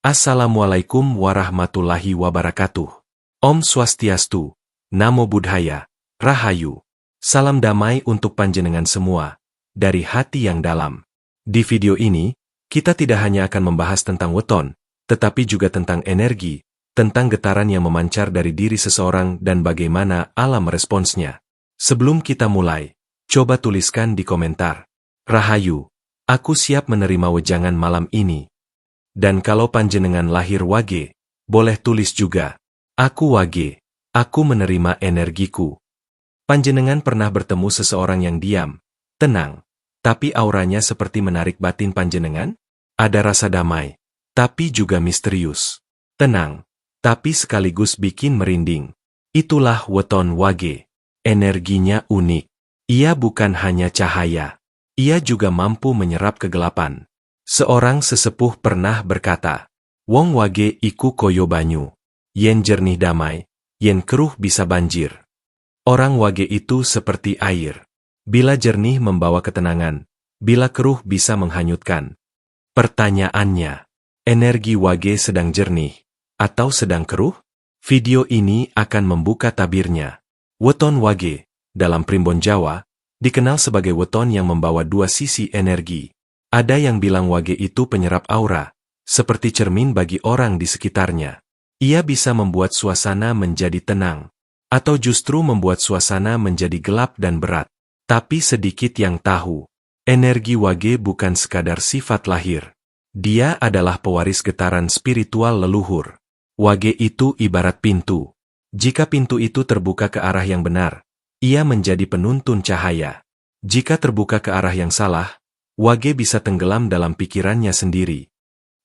Assalamualaikum warahmatullahi wabarakatuh. Om Swastiastu, Namo Buddhaya, Rahayu. Salam damai untuk panjenengan semua, dari hati yang dalam. Di video ini, kita tidak hanya akan membahas tentang weton, tetapi juga tentang energi, tentang getaran yang memancar dari diri seseorang dan bagaimana alam meresponsnya. Sebelum kita mulai, coba tuliskan di komentar, Rahayu, aku siap menerima wejangan malam ini. Dan kalau panjenengan lahir wage, boleh tulis juga, aku wage, aku menerima energiku. Panjenengan pernah bertemu seseorang yang diam, tenang, tapi auranya seperti menarik batin panjenengan? Ada rasa damai, tapi juga misterius. Tenang, tapi sekaligus bikin merinding. Itulah weton wage. Energinya unik. Ia bukan hanya cahaya. Ia juga mampu menyerap kegelapan. Seorang sesepuh pernah berkata, Wong wage iku koyo banyu. Yen jernih damai, yen keruh bisa banjir. Orang wage itu seperti air. Bila jernih membawa ketenangan, bila keruh bisa menghanyutkan. Pertanyaannya, energi wage sedang jernih, atau sedang keruh? Video ini akan membuka tabirnya. Weton wage, dalam primbon Jawa, dikenal sebagai weton yang membawa dua sisi energi. Ada yang bilang wage itu penyerap aura, seperti cermin bagi orang di sekitarnya. Ia bisa membuat suasana menjadi tenang, atau justru membuat suasana menjadi gelap dan berat. Tapi sedikit yang tahu, energi wage bukan sekadar sifat lahir. Dia adalah pewaris getaran spiritual leluhur. Wage itu ibarat pintu. Jika pintu itu terbuka ke arah yang benar, ia menjadi penuntun cahaya. Jika terbuka ke arah yang salah, wage bisa tenggelam dalam pikirannya sendiri.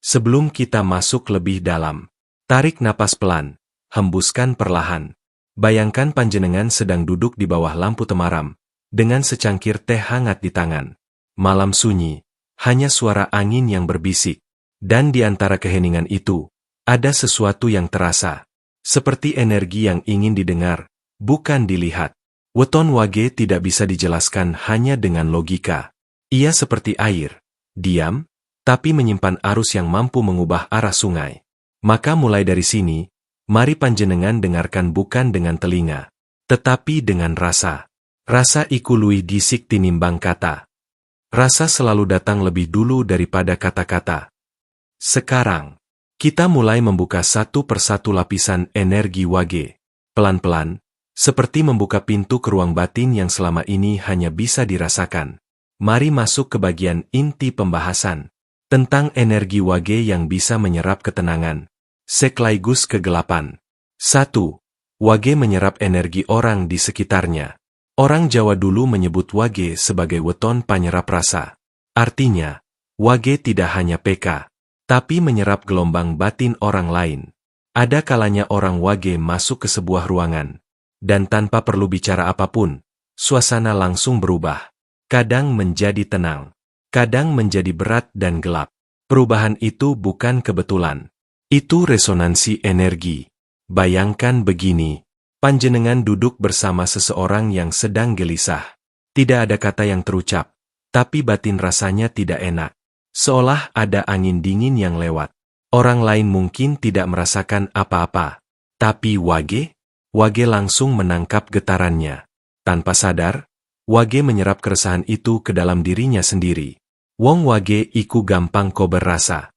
Sebelum kita masuk lebih dalam, tarik napas pelan, hembuskan perlahan. Bayangkan panjenengan sedang duduk di bawah lampu temaram, dengan secangkir teh hangat di tangan. Malam sunyi, hanya suara angin yang berbisik. Dan di antara keheningan itu, ada sesuatu yang terasa. Seperti energi yang ingin didengar, bukan dilihat. Weton wage tidak bisa dijelaskan hanya dengan logika. Ia seperti air, diam, tapi menyimpan arus yang mampu mengubah arah sungai. Maka mulai dari sini, mari panjenengan dengarkan bukan dengan telinga, tetapi dengan rasa. Rasa iku luwih disik tinimbang kata. Rasa selalu datang lebih dulu daripada kata-kata. Sekarang, kita mulai membuka satu persatu lapisan energi wage. Pelan-pelan, seperti membuka pintu ke ruang batin yang selama ini hanya bisa dirasakan. Mari masuk ke bagian inti pembahasan, tentang energi wage yang bisa menyerap ketenangan, sekaligus kegelapan. 1. Wage menyerap energi orang di sekitarnya. Orang Jawa dulu menyebut wage sebagai weton panyerap rasa. Artinya, wage tidak hanya peka, tapi menyerap gelombang batin orang lain. Ada kalanya orang wage masuk ke sebuah ruangan, dan tanpa perlu bicara apapun, suasana langsung berubah. Kadang menjadi tenang, kadang menjadi berat dan gelap. Perubahan itu bukan kebetulan. Itu resonansi energi. Bayangkan begini, panjenengan duduk bersama seseorang yang sedang gelisah. Tidak ada kata yang terucap, tapi batin rasanya tidak enak. Seolah ada angin dingin yang lewat. Orang lain mungkin tidak merasakan apa-apa. Tapi wage langsung menangkap getarannya. Tanpa sadar, wage menyerap keresahan itu ke dalam dirinya sendiri. Wong wage iku gampang ko berasa.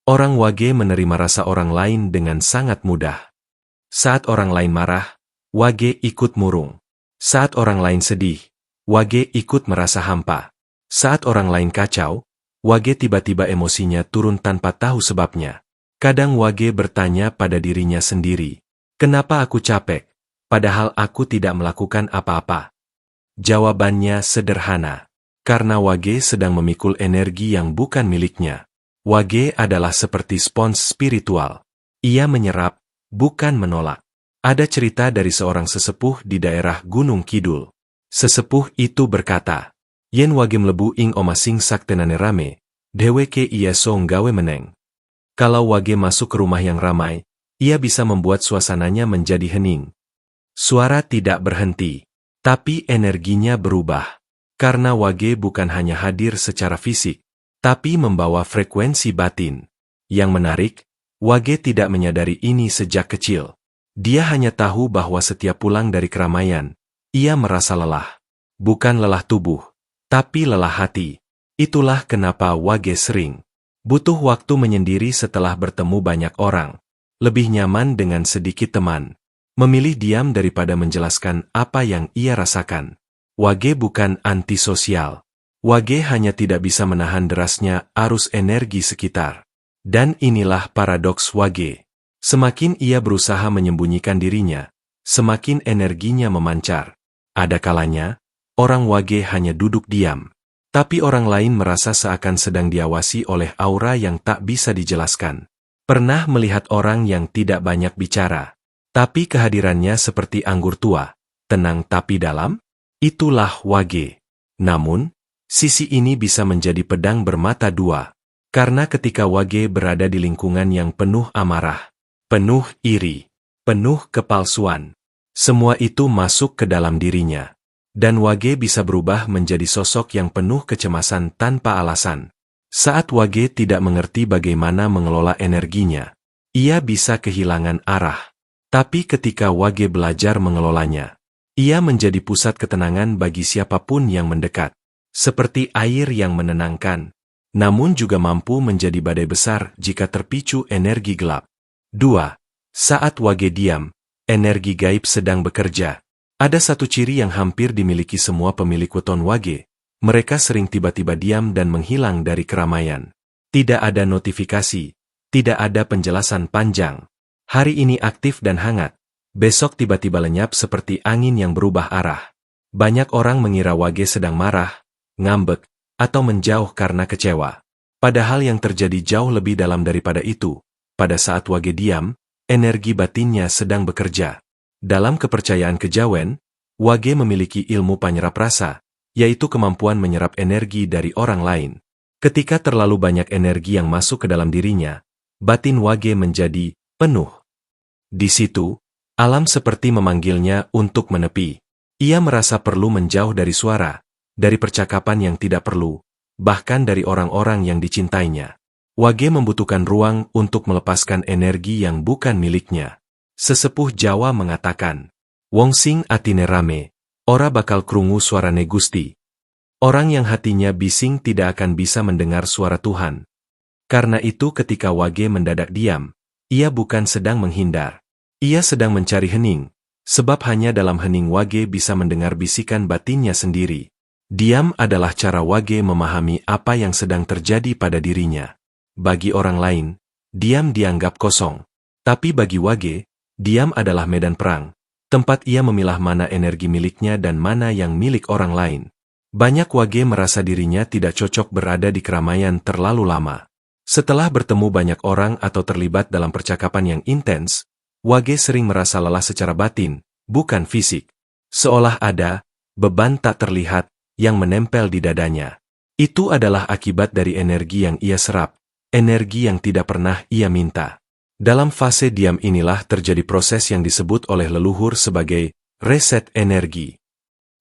Orang wage menerima rasa orang lain dengan sangat mudah. Saat orang lain marah, wage ikut murung. Saat orang lain sedih, wage ikut merasa hampa. Saat orang lain kacau, wage tiba-tiba emosinya turun tanpa tahu sebabnya. Kadang wage bertanya pada dirinya sendiri, kenapa aku capek, padahal aku tidak melakukan apa-apa? Jawabannya sederhana, karena wage sedang memikul energi yang bukan miliknya. Wage adalah seperti spons spiritual. Ia menyerap, bukan menolak. Ada cerita dari seorang sesepuh di daerah Gunung Kidul. Sesepuh itu berkata, yen wage mlebu ing omah sing saktenane rame, dheweke iya so nggawe meneng. Kalau wage masuk ke rumah yang ramai, ia bisa membuat suasananya menjadi hening. Suara tidak berhenti. Tapi energinya berubah, karena wage bukan hanya hadir secara fisik, tapi membawa frekuensi batin. Yang menarik, Wage tidak menyadari ini sejak kecil. Dia hanya tahu bahwa setiap pulang dari keramaian, ia merasa lelah. Bukan lelah tubuh, tapi lelah hati. Itulah kenapa Wage sering butuh waktu menyendiri setelah bertemu banyak orang. Lebih nyaman dengan sedikit teman. Memilih diam daripada menjelaskan apa yang ia rasakan. Wage bukan antisosial. Wage hanya tidak bisa menahan derasnya arus energi sekitar. Dan inilah paradoks Wage. Semakin ia berusaha menyembunyikan dirinya, semakin energinya memancar. Ada kalanya, orang Wage hanya duduk diam. Tapi orang lain merasa seakan sedang diawasi oleh aura yang tak bisa dijelaskan. Pernah melihat orang yang tidak banyak bicara, tapi kehadirannya seperti anggur tua, tenang tapi dalam? Itulah Wage. Namun, sisi ini bisa menjadi pedang bermata dua. Karena ketika Wage berada di lingkungan yang penuh amarah, penuh iri, penuh kepalsuan, semua itu masuk ke dalam dirinya. Dan Wage bisa berubah menjadi sosok yang penuh kecemasan tanpa alasan. Saat Wage tidak mengerti bagaimana mengelola energinya, ia bisa kehilangan arah. Tapi ketika Wage belajar mengelolanya, ia menjadi pusat ketenangan bagi siapapun yang mendekat. Seperti air yang menenangkan, namun juga mampu menjadi badai besar jika terpicu energi gelap. 2. Saat Wage diam, energi gaib sedang bekerja. Ada satu ciri yang hampir dimiliki semua pemilik weton Wage. Mereka sering tiba-tiba diam dan menghilang dari keramaian. Tidak ada notifikasi, tidak ada penjelasan panjang. Hari ini aktif dan hangat, besok tiba-tiba lenyap seperti angin yang berubah arah. Banyak orang mengira Wage sedang marah, ngambek, atau menjauh karena kecewa. Padahal yang terjadi jauh lebih dalam daripada itu. Pada saat Wage diam, energi batinnya sedang bekerja. Dalam kepercayaan kejawen, Wage memiliki ilmu penyerap rasa, yaitu kemampuan menyerap energi dari orang lain. Ketika terlalu banyak energi yang masuk ke dalam dirinya, batin Wage menjadi penuh. Di situ, alam seperti memanggilnya untuk menepi. Ia merasa perlu menjauh dari suara, dari percakapan yang tidak perlu, bahkan dari orang-orang yang dicintainya. Wage membutuhkan ruang untuk melepaskan energi yang bukan miliknya. Sesepuh Jawa mengatakan, "Wong sing atine rame, ora bakal krungu suarane Gusti." Orang yang hatinya bising tidak akan bisa mendengar suara Tuhan. Karena itu ketika Wage mendadak diam, ia bukan sedang menghindar. Ia sedang mencari hening, sebab hanya dalam hening Wage bisa mendengar bisikan batinnya sendiri. Diam adalah cara Wage memahami apa yang sedang terjadi pada dirinya. Bagi orang lain, diam dianggap kosong. Tapi bagi Wage, diam adalah medan perang, tempat ia memilah mana energi miliknya dan mana yang milik orang lain. Banyak Wage merasa dirinya tidak cocok berada di keramaian terlalu lama. Setelah bertemu banyak orang atau terlibat dalam percakapan yang intens, Wage sering merasa lelah secara batin, bukan fisik. Seolah ada beban tak terlihat yang menempel di dadanya. Itu adalah akibat dari energi yang ia serap, energi yang tidak pernah ia minta. Dalam fase diam inilah terjadi proses yang disebut oleh leluhur sebagai reset energi.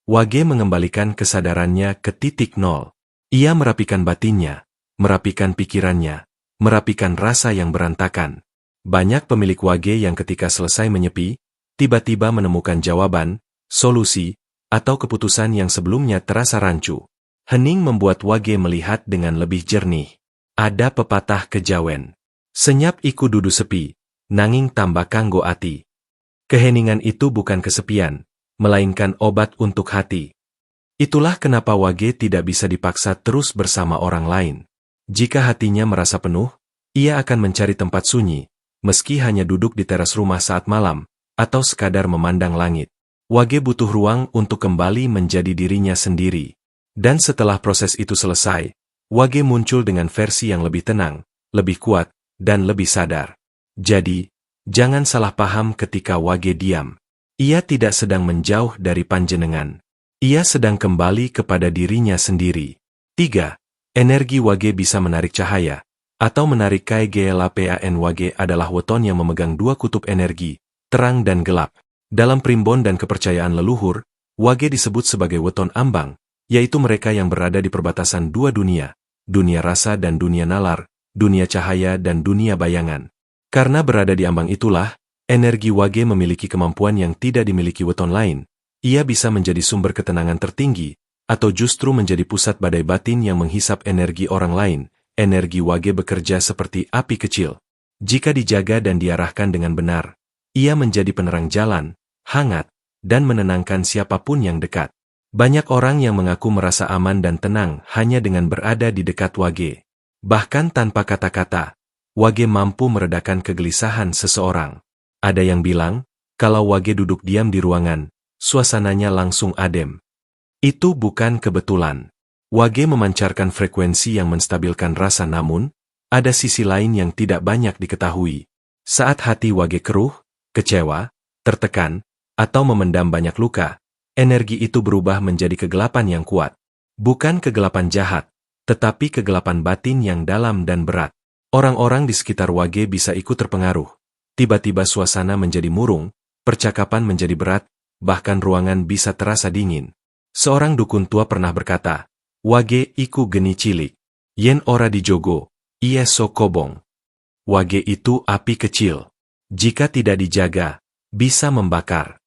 Wage mengembalikan kesadarannya ke titik nol. Ia merapikan batinnya, merapikan pikirannya, merapikan rasa yang berantakan. Banyak pemilik Wage yang ketika selesai menyepi, tiba-tiba menemukan jawaban, solusi, atau keputusan yang sebelumnya terasa rancu. Hening membuat Wage melihat dengan lebih jernih. Ada pepatah kejawen. Senyap iku dudu sepi, nanging tambah kanggo ati. Keheningan itu bukan kesepian, melainkan obat untuk hati. Itulah kenapa Wage tidak bisa dipaksa terus bersama orang lain. Jika hatinya merasa penuh, ia akan mencari tempat sunyi, meski hanya duduk di teras rumah saat malam, atau sekadar memandang langit. Wage butuh ruang untuk kembali menjadi dirinya sendiri. Dan setelah proses itu selesai, Wage muncul dengan versi yang lebih tenang, lebih kuat, dan lebih sadar. Jadi, jangan salah paham ketika Wage diam. Ia tidak sedang menjauh dari panjenengan. Ia sedang kembali kepada dirinya sendiri. 3. Energi Wage bisa menarik cahaya, atau menarik KGLAPAN. Wage adalah weton yang memegang dua kutub energi, terang dan gelap. Dalam primbon dan kepercayaan leluhur, Wage disebut sebagai weton ambang, yaitu mereka yang berada di perbatasan dua dunia, dunia rasa dan dunia nalar, dunia cahaya dan dunia bayangan. Karena berada di ambang itulah, energi Wage memiliki kemampuan yang tidak dimiliki weton lain. Ia bisa menjadi sumber ketenangan tertinggi, atau justru menjadi pusat badai batin yang menghisap energi orang lain. Energi Wage bekerja seperti api kecil. Jika dijaga dan diarahkan dengan benar, ia menjadi penerang jalan, hangat, dan menenangkan siapapun yang dekat. Banyak orang yang mengaku merasa aman dan tenang hanya dengan berada di dekat Wage. Bahkan tanpa kata-kata, Wage mampu meredakan kegelisahan seseorang. Ada yang bilang, kalau Wage duduk diam di ruangan, suasananya langsung adem. Itu bukan kebetulan. Wage memancarkan frekuensi yang menstabilkan rasa, namun, ada sisi lain yang tidak banyak diketahui. Saat hati Wage keruh, kecewa, tertekan, atau memendam banyak luka, energi itu berubah menjadi kegelapan yang kuat. Bukan kegelapan jahat, tetapi kegelapan batin yang dalam dan berat. Orang-orang di sekitar Wage bisa ikut terpengaruh. Tiba-tiba suasana menjadi murung, percakapan menjadi berat, bahkan ruangan bisa terasa dingin. Seorang dukun tua pernah berkata, Wage iku geni cilik, yen ora dijogo, iye so kobong. Wage itu api kecil. Jika tidak dijaga, bisa membakar.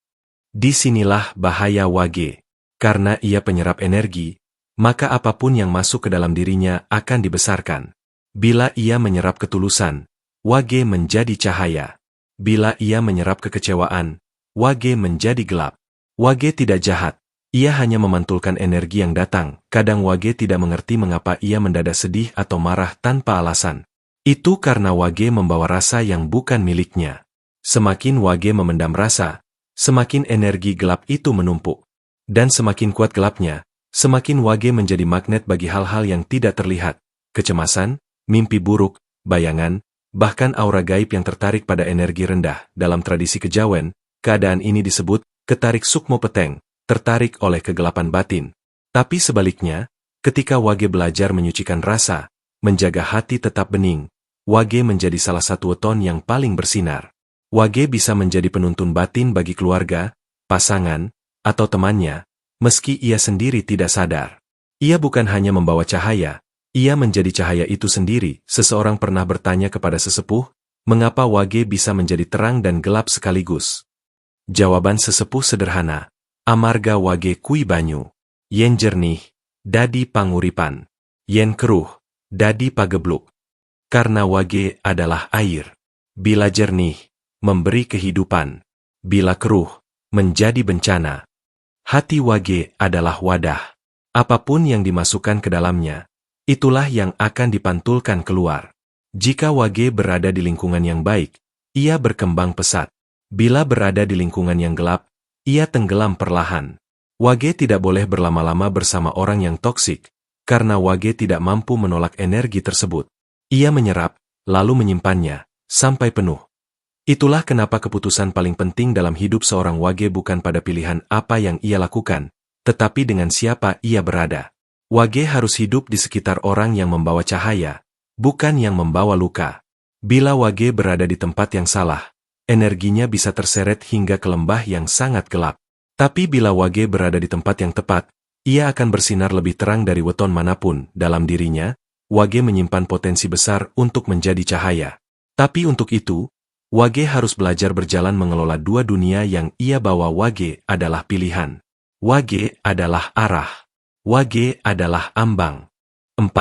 Disinilah bahaya Wage. Karena ia penyerap energi, maka apapun yang masuk ke dalam dirinya akan dibesarkan. Bila ia menyerap ketulusan, Wage menjadi cahaya. Bila ia menyerap kekecewaan, Wage menjadi gelap. Wage tidak jahat. Ia hanya memantulkan energi yang datang. Kadang Wage tidak mengerti mengapa ia mendadak sedih atau marah tanpa alasan. Itu karena Wage membawa rasa yang bukan miliknya. Semakin Wage memendam rasa, semakin energi gelap itu menumpuk. Dan semakin kuat gelapnya, semakin Wage menjadi magnet bagi hal-hal yang tidak terlihat. Kecemasan, mimpi buruk, bayangan, bahkan aura gaib yang tertarik pada energi rendah. Dalam tradisi kejawen, keadaan ini disebut ketarik sukmo peteng, tertarik oleh kegelapan batin. Tapi sebaliknya, ketika Wage belajar menyucikan rasa, menjaga hati tetap bening, Wage menjadi salah satu weton yang paling bersinar. Wage bisa menjadi penuntun batin bagi keluarga, pasangan, atau temannya, meski ia sendiri tidak sadar. Ia bukan hanya membawa cahaya, ia menjadi cahaya itu sendiri. Seseorang pernah bertanya kepada sesepuh, mengapa Wage bisa menjadi terang dan gelap sekaligus? Jawaban sesepuh sederhana. Amarga Wage kui banyu, yen jernih, dadi panguripan, yen keruh, dadi pagebluk. Karena Wage adalah air. Bila jernih, memberi kehidupan. Bila keruh, menjadi bencana. Hati Wage adalah wadah. Apapun yang dimasukkan ke dalamnya, itulah yang akan dipantulkan keluar. Jika Wage berada di lingkungan yang baik, ia berkembang pesat. Bila berada di lingkungan yang gelap, ia tenggelam perlahan. Wage tidak boleh berlama-lama bersama orang yang toksik, karena Wage tidak mampu menolak energi tersebut. Ia menyerap, lalu menyimpannya, sampai penuh. Itulah kenapa keputusan paling penting dalam hidup seorang Wage bukan pada pilihan apa yang ia lakukan, tetapi dengan siapa ia berada. Wage harus hidup di sekitar orang yang membawa cahaya, bukan yang membawa luka. Bila Wage berada di tempat yang salah, energinya bisa terseret hingga ke lembah yang sangat gelap. Tapi bila Wage berada di tempat yang tepat, ia akan bersinar lebih terang dari weton manapun. Dalam dirinya, Wage menyimpan potensi besar untuk menjadi cahaya. Tapi untuk itu, Wage harus belajar berjalan mengelola dua dunia yang ia bawa. Wage adalah pilihan. Wage adalah arah. Wage adalah ambang. 4.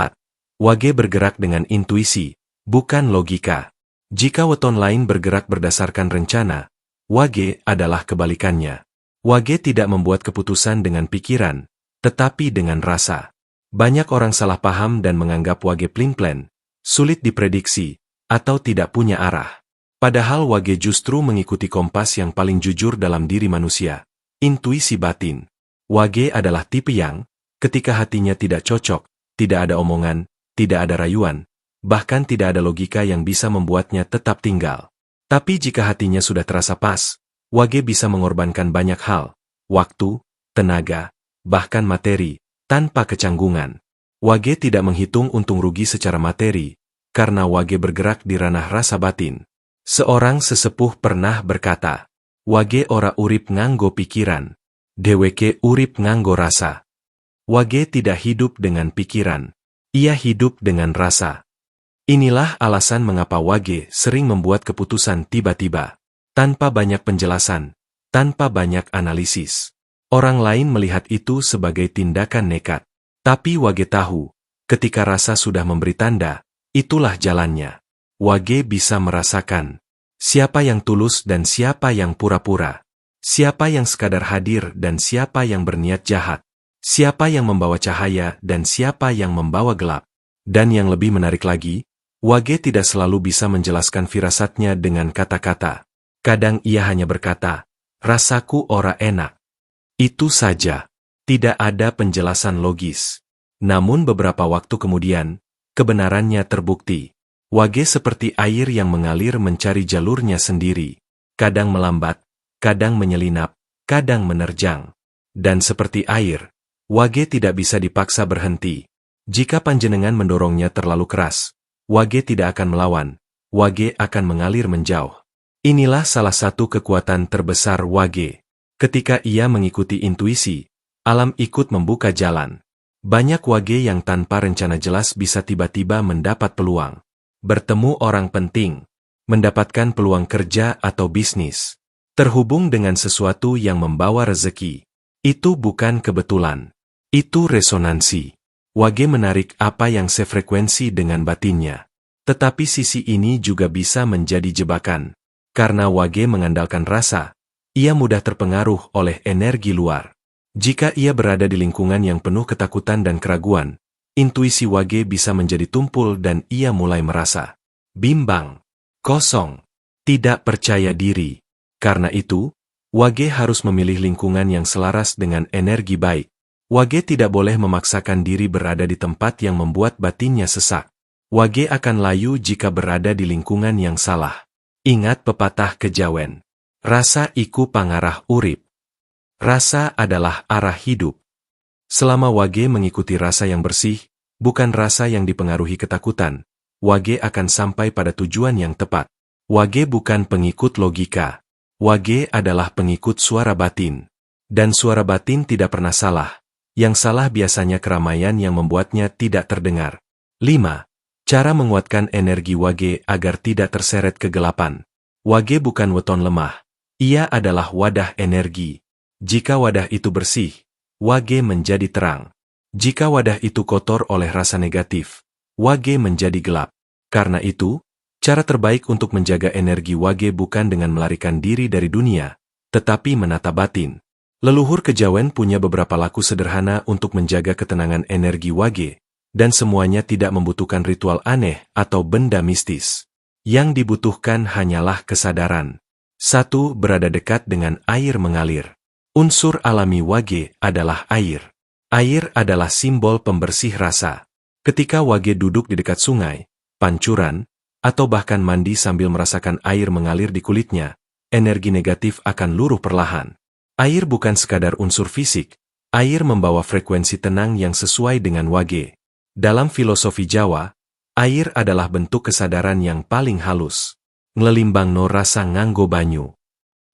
Wage bergerak dengan intuisi, bukan logika. Jika weton lain bergerak berdasarkan rencana, Wage adalah kebalikannya. Wage tidak membuat keputusan dengan pikiran, tetapi dengan rasa. Banyak orang salah paham dan menganggap Wage plin-plan, sulit diprediksi, atau tidak punya arah. Padahal Wage justru mengikuti kompas yang paling jujur dalam diri manusia, intuisi batin. Wage adalah tipe yang, ketika hatinya tidak cocok, tidak ada omongan, tidak ada rayuan, bahkan tidak ada logika yang bisa membuatnya tetap tinggal. Tapi jika hatinya sudah terasa pas, Wage bisa mengorbankan banyak hal, waktu, tenaga, bahkan materi, tanpa kecanggungan. Wage tidak menghitung untung rugi secara materi, karena Wage bergerak di ranah rasa batin. Seorang sesepuh pernah berkata, Wage ora urip nganggo pikiran, dheweke urip nganggo rasa. Wage tidak hidup dengan pikiran, ia hidup dengan rasa. Inilah alasan mengapa Wage sering membuat keputusan tiba-tiba, tanpa banyak penjelasan, tanpa banyak analisis. Orang lain melihat itu sebagai tindakan nekat. Tapi Wage tahu, ketika rasa sudah memberi tanda, itulah jalannya. Wage bisa merasakan siapa yang tulus dan siapa yang pura-pura. Siapa yang sekadar hadir dan siapa yang berniat jahat. Siapa yang membawa cahaya dan siapa yang membawa gelap. Dan yang lebih menarik lagi, Wage tidak selalu bisa menjelaskan firasatnya dengan kata-kata. Kadang ia hanya berkata, "Rasaku ora enak." Itu saja. Tidak ada penjelasan logis. Namun beberapa waktu kemudian, kebenarannya terbukti. Wage seperti air yang mengalir mencari jalurnya sendiri. Kadang melambat, kadang menyelinap, kadang menerjang. Dan seperti air, Wage tidak bisa dipaksa berhenti. Jika panjenengan mendorongnya terlalu keras, Wage tidak akan melawan. Wage akan mengalir menjauh. Inilah salah satu kekuatan terbesar Wage. Ketika ia mengikuti intuisi, alam ikut membuka jalan. Banyak Wage yang tanpa rencana jelas bisa tiba-tiba mendapat peluang. Bertemu orang penting, mendapatkan peluang kerja atau bisnis, terhubung dengan sesuatu yang membawa rezeki. Itu bukan kebetulan. Itu resonansi. Wage menarik apa yang sefrekuensi dengan batinnya. Tetapi sisi ini juga bisa menjadi jebakan. Karena Wage mengandalkan rasa, ia mudah terpengaruh oleh energi luar. Jika ia berada di lingkungan yang penuh ketakutan dan keraguan, intuisi Wage bisa menjadi tumpul dan ia mulai merasa bimbang, kosong, tidak percaya diri. Karena itu, Wage harus memilih lingkungan yang selaras dengan energi baik. Wage tidak boleh memaksakan diri berada di tempat yang membuat batinnya sesak. Wage akan layu jika berada di lingkungan yang salah. Ingat pepatah kejawen. Rasa iku pangarah urip. Rasa adalah arah hidup. Selama Wage mengikuti rasa yang bersih, bukan rasa yang dipengaruhi ketakutan, Wage akan sampai pada tujuan yang tepat. Wage bukan pengikut logika. Wage adalah pengikut suara batin. Dan suara batin tidak pernah salah. Yang salah biasanya keramaian yang membuatnya tidak terdengar. 5. Cara menguatkan energi Wage agar tidak terseret kegelapan. Wage bukan weton lemah. Ia adalah wadah energi. Jika wadah itu bersih, Wage menjadi terang. Jika wadah itu kotor oleh rasa negatif, Wage menjadi gelap. Karena itu, cara terbaik untuk menjaga energi Wage bukan dengan melarikan diri dari dunia, tetapi menata batin. Leluhur kejawen punya beberapa laku sederhana untuk menjaga ketenangan energi Wage, dan semuanya tidak membutuhkan ritual aneh atau benda mistis. Yang dibutuhkan hanyalah kesadaran. 1. Berada dekat dengan air mengalir. Unsur alami Wage adalah air. Air adalah simbol pembersih rasa. Ketika Wage duduk di dekat sungai, pancuran, atau bahkan mandi sambil merasakan air mengalir di kulitnya, energi negatif akan luruh perlahan. Air bukan sekadar unsur fisik, air membawa frekuensi tenang yang sesuai dengan Wage. Dalam filosofi Jawa, air adalah bentuk kesadaran yang paling halus. Nglelimbangno rasa nganggo banyu.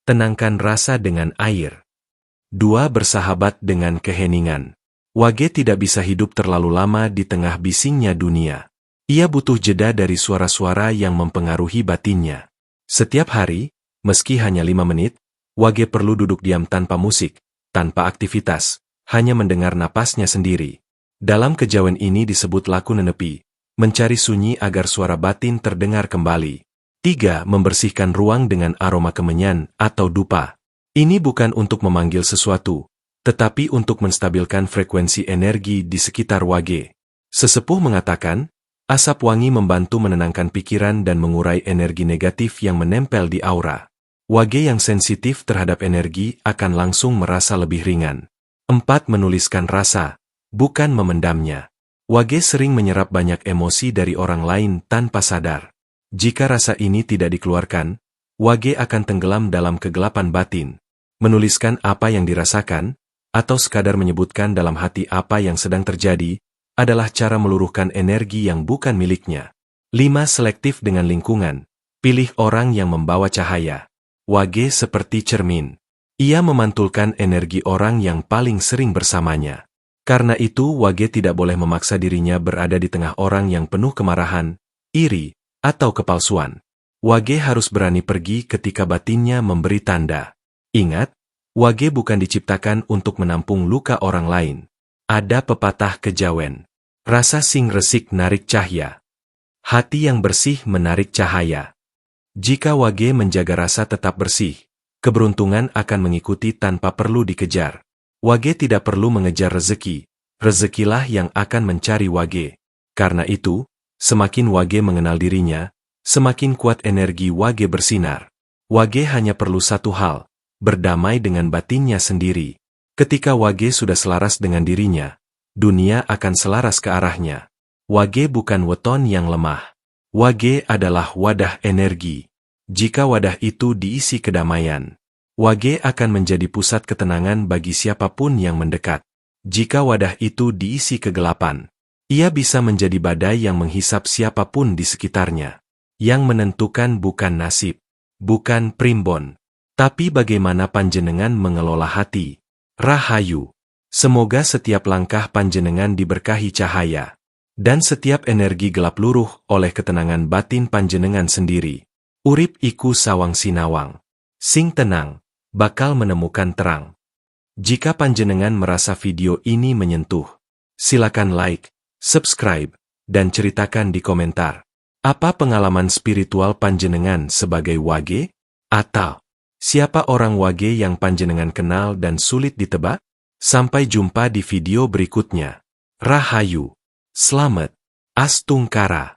Tenangkan rasa dengan air. 2. Bersahabat dengan keheningan. Wage tidak bisa hidup terlalu lama di tengah bisingnya dunia. Ia butuh jeda dari suara-suara yang mempengaruhi batinnya. Setiap hari, meski hanya 5 menit, Wage perlu duduk diam tanpa musik, tanpa aktivitas, hanya mendengar napasnya sendiri. Dalam kejawen ini disebut laku nenepi, mencari sunyi agar suara batin terdengar kembali. 3. Membersihkan ruang dengan aroma kemenyan atau dupa. Ini bukan untuk memanggil sesuatu, tetapi untuk menstabilkan frekuensi energi di sekitar Wage. Sesepuh mengatakan, asap wangi membantu menenangkan pikiran dan mengurai energi negatif yang menempel di aura. Wage yang sensitif terhadap energi akan langsung merasa lebih ringan. 4. Menuliskan rasa, bukan memendamnya. Wage sering menyerap banyak emosi dari orang lain tanpa sadar. Jika rasa ini tidak dikeluarkan, Wage akan tenggelam dalam kegelapan batin. Menuliskan apa yang dirasakan, atau sekadar menyebutkan dalam hati apa yang sedang terjadi, adalah cara meluruhkan energi yang bukan miliknya. 5. Selektif dengan lingkungan. Pilih orang yang membawa cahaya. Wage seperti cermin. Ia memantulkan energi orang yang paling sering bersamanya. Karena itu Wage tidak boleh memaksa dirinya berada di tengah orang yang penuh kemarahan, iri, atau kepalsuan. Wage harus berani pergi ketika batinnya memberi tanda. Ingat, wage bukan diciptakan untuk menampung luka orang lain. Ada pepatah kejawen. Rasa sing resik narik cahya. Hati yang bersih menarik cahaya. Jika wage menjaga rasa tetap bersih, keberuntungan akan mengikuti tanpa perlu dikejar. Wage tidak perlu mengejar rezeki, rezekilah yang akan mencari wage. Karena itu, semakin wage mengenal dirinya, semakin kuat energi wage bersinar. Wage hanya perlu satu hal, berdamai dengan batinnya sendiri. Ketika wage sudah selaras dengan dirinya, dunia akan selaras ke arahnya. Wage bukan weton yang lemah. Wage adalah wadah energi. Jika wadah itu diisi kedamaian, wage akan menjadi pusat ketenangan bagi siapapun yang mendekat. Jika wadah itu diisi kegelapan, ia bisa menjadi badai yang menghisap siapapun di sekitarnya. Yang menentukan bukan nasib, bukan primbon, tapi bagaimana panjenengan mengelola hati. Rahayu. Semoga setiap langkah panjenengan diberkahi cahaya, dan setiap energi gelap luruh oleh ketenangan batin panjenengan sendiri. Urip iku sawang sinawang. Sing tenang, bakal menemukan terang. Jika panjenengan merasa video ini menyentuh, silakan like, subscribe, dan ceritakan di komentar. Apa pengalaman spiritual panjenengan sebagai wage? Atau, siapa orang wage yang panjenengan kenal dan sulit ditebak? Sampai jumpa di video berikutnya. Rahayu. Slamet. Astungkara.